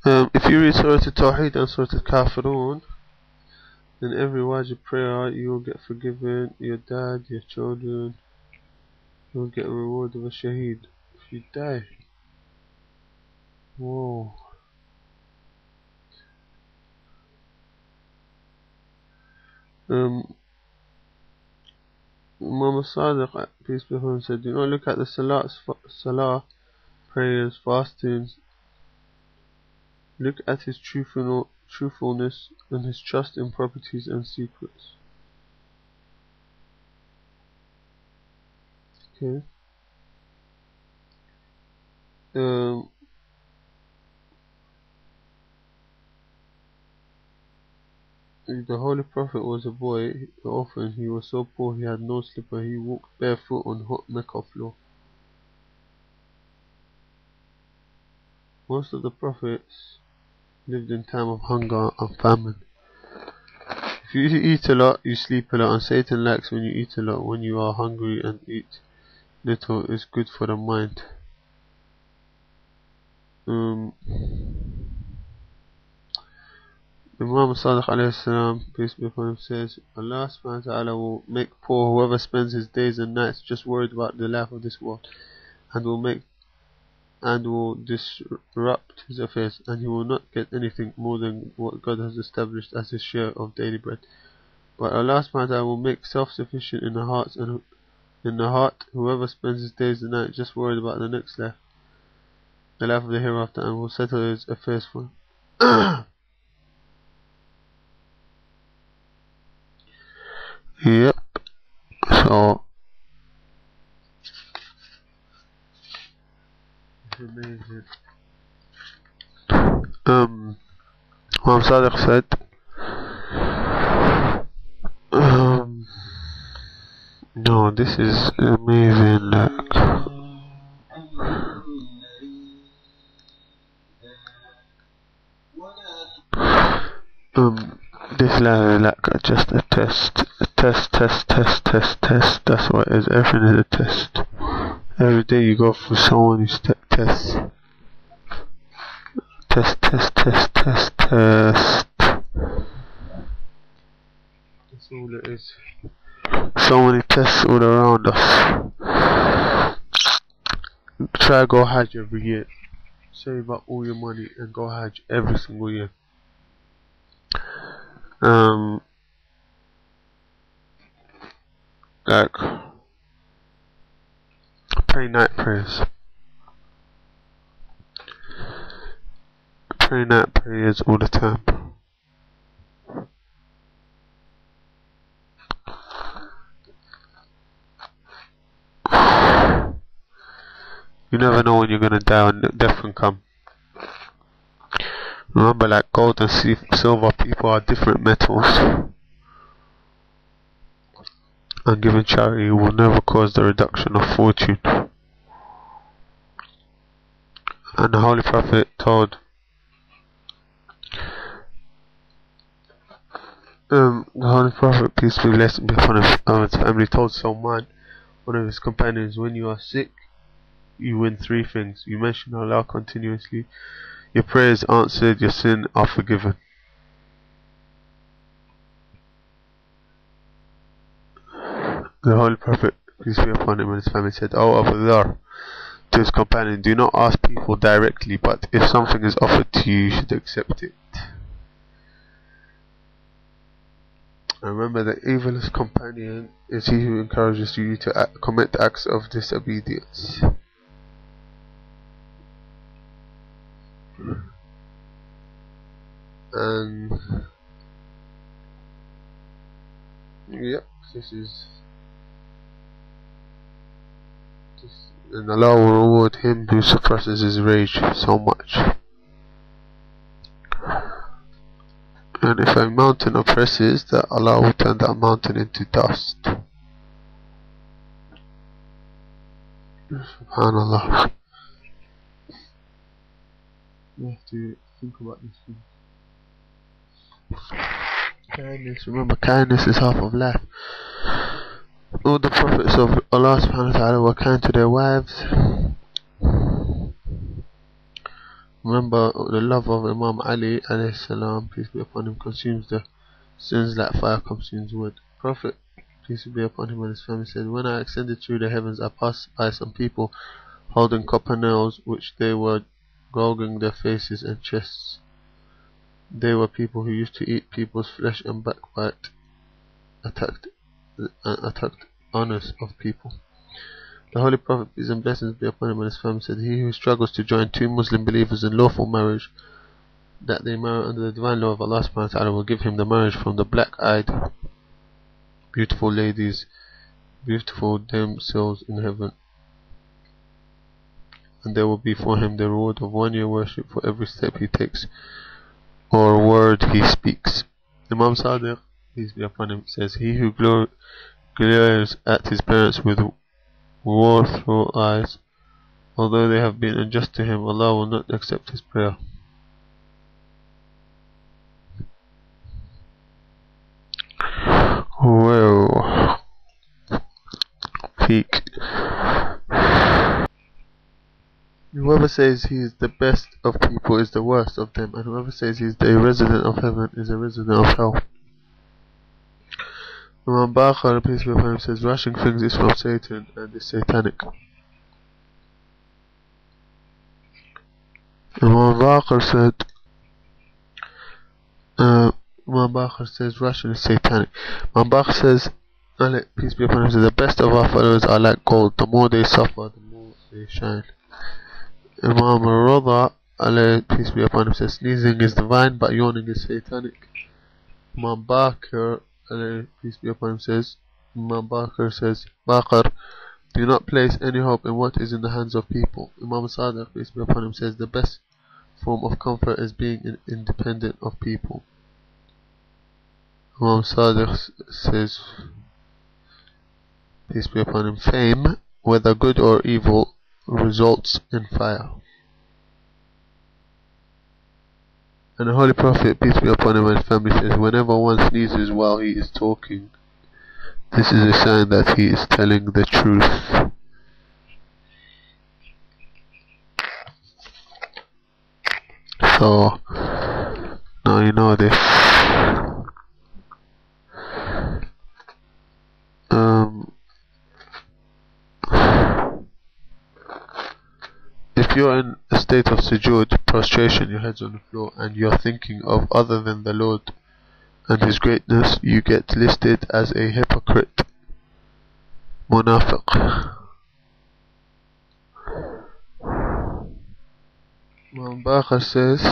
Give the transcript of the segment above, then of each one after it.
If you read Surah Al-Tawheed and Surah Al-Kafirun, in every wajib prayer you will get forgiven, your dad, your children, you will get a reward of a shaheed if you die. Whoa. Imam Sadiq, peace be upon him, said, do not look at the salah, prayers, fastings. Look at his truthfulness and his trust in properties and secrets. Okay. The Holy Prophet was a boy, orphan. He was so poor he had no slipper. He walked barefoot on hot Mecca floor. Most of the prophets lived in time of hunger and famine. If you eat a lot, you sleep a lot, and Satan likes when you eat a lot. When you are hungry and eat little, is good for the mind. Imam Sadiq alayhi salam, peace be upon him, says, Allah subhanahu wa ta'ala will make poor whoever spends his days and nights just worried about the life of this world, and will disrupt his affairs, and he will not get anything more than what God has established as his share of daily bread. But Allah subhanahu wa ta'ala will make self-sufficient in the hearts, and in the heart whoever spends his days and nights just worried about the next life, the life of the hereafter, and will settle his affairs for him. Yep. So it's amazing. Imam Sadiq said, no, this is amazing. This is like just a test. That's what it is. Everything is a test. Every day you go through so many tests. Test. That's all it is. So many tests all around us. Try go Hajj every year. Save up all your money and go Hajj every single year. Like pray night prayers. Pray night prayers all the time. You never know when you're gonna die, when death can come. Remember, like gold and silver, people are different metals, and giving charity will never cause the reduction of fortune. And the Holy Prophet told the Holy Prophet, peace be blessed be upon his family, told Salman, one of his companions, when you are sick, you win 3 things. You mention Allah continuously, your prayers answered, your sins are forgiven. The Holy Prophet, peace be upon him and his family, said, O Abu Dhar, to his companion, do not ask people directly, but if something is offered to you, you should accept it. And remember, the evilest companion is he who encourages you to commit acts of disobedience. And yep, and Allah will reward him who suppresses his rage so much. And if a mountain oppresses, that Allah will turn that mountain into dust. SubhanAllah. You have to think about these things. Kindness, remember, kindness is half of life. All the prophets of Allah subhanahu wa ta'ala were kind to their wives. Remember, the love of Imam Ali alayhi salam, peace be upon him, consumes the sins like fire consumes wood. Prophet, peace be upon him and his family, said, when I ascended through the heavens, I passed by some people holding copper nails, which they were gouging their faces and chests. They were people who used to eat people's flesh and backbite, attacked honors of people. The Holy Prophet, peace and blessings be upon him and his family, said, he who struggles to join two Muslim believers in lawful marriage, that they marry under the divine law of Allah subhanahu wa ta'ala, will give him the marriage from the black-eyed, beautiful ladies, beautiful damsels in heaven. And there will be for him the reward of 1 year worship for every step he takes or word he speaks. Imam Sadiq, peace be upon him, says, he who glares at his parents with wrathful eyes, although they have been unjust to him, Allah will not accept his prayer. Well, peak. Whoever says he is the best of people is the worst of them, and whoever says he is a resident of heaven is a resident of hell. Imam Baqir, peace be upon him, says, rushing things is from Satan and is satanic. Imam Baqir says, rushing is satanic. Imam Baqir says, peace be upon him, says, the best of our followers are like gold. The more they suffer, the more they shine. Imam Rida, peace be upon him, says, sneezing is divine, but yawning is satanic. Imam Baqir, peace be upon him, says, Imam Baqir says, Baqir, do not place any hope in what is in the hands of people. Imam Sadiq, peace be upon him, says, the best form of comfort is being independent of people. Imam Sadiq says, peace be upon him, fame, whether good or evil, results in fire. And the Holy Prophet, peace be upon him and his family, says, whenever one sneezes while he is talking, this is a sign that he is telling the truth. So, now you know this. If you're in a state of sujood, prostration, your head's on the floor, and you're thinking of other than the Lord and His greatness, you get listed as a hypocrite, munafiq. Imam Baqir says,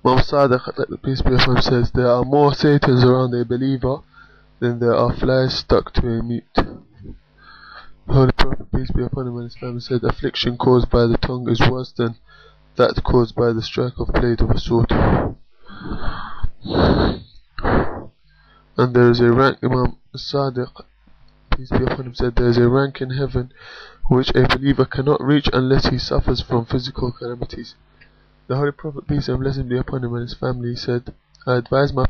Imam Sadiq, let the peace be upon him, says, there are more Satans around a believer than there are flies stuck to a meat. Holy Prophet, peace be upon him and his family, said, affliction caused by the tongue is worse than that caused by the strike of blade of a sword. And there is a rank, Imam Sadiq, peace be upon him, said, there is a rank in heaven which a believer cannot reach unless he suffers from physical calamities. The Holy Prophet, peace and blessing be upon him and his family, said, I advise my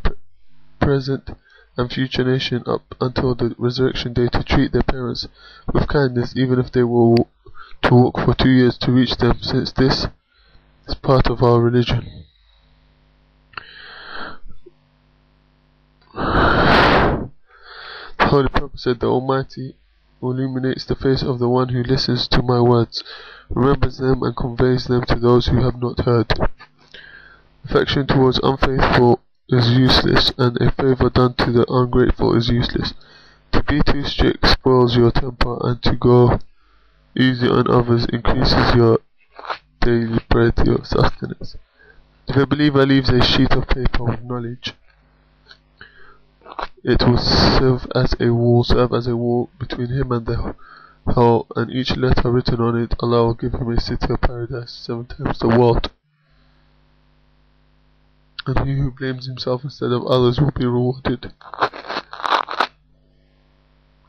present and future nation up until the resurrection day to treat their parents with kindness, even if they were to walk for 2 years to reach them, since this is part of our religion. The Holy Prophet said, the Almighty illuminates the face of the one who listens to my words, remembers them and conveys them to those who have not heard. Affection towards unfaithful is useless, and a favour done to the ungrateful is useless. To be too strict spoils your temper, and to go easy on others increases your daily bread, your sustenance. If a believer leaves a sheet of paper with knowledge, it will serve as a wall between him and the hell, and each letter written on it, Allah will give him a city of paradise 7 times the world. And he who blames himself instead of others will be rewarded.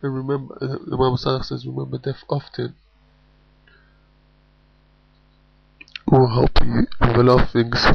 And remember, Imam Sadiq says, remember death often will help you with a lot of things.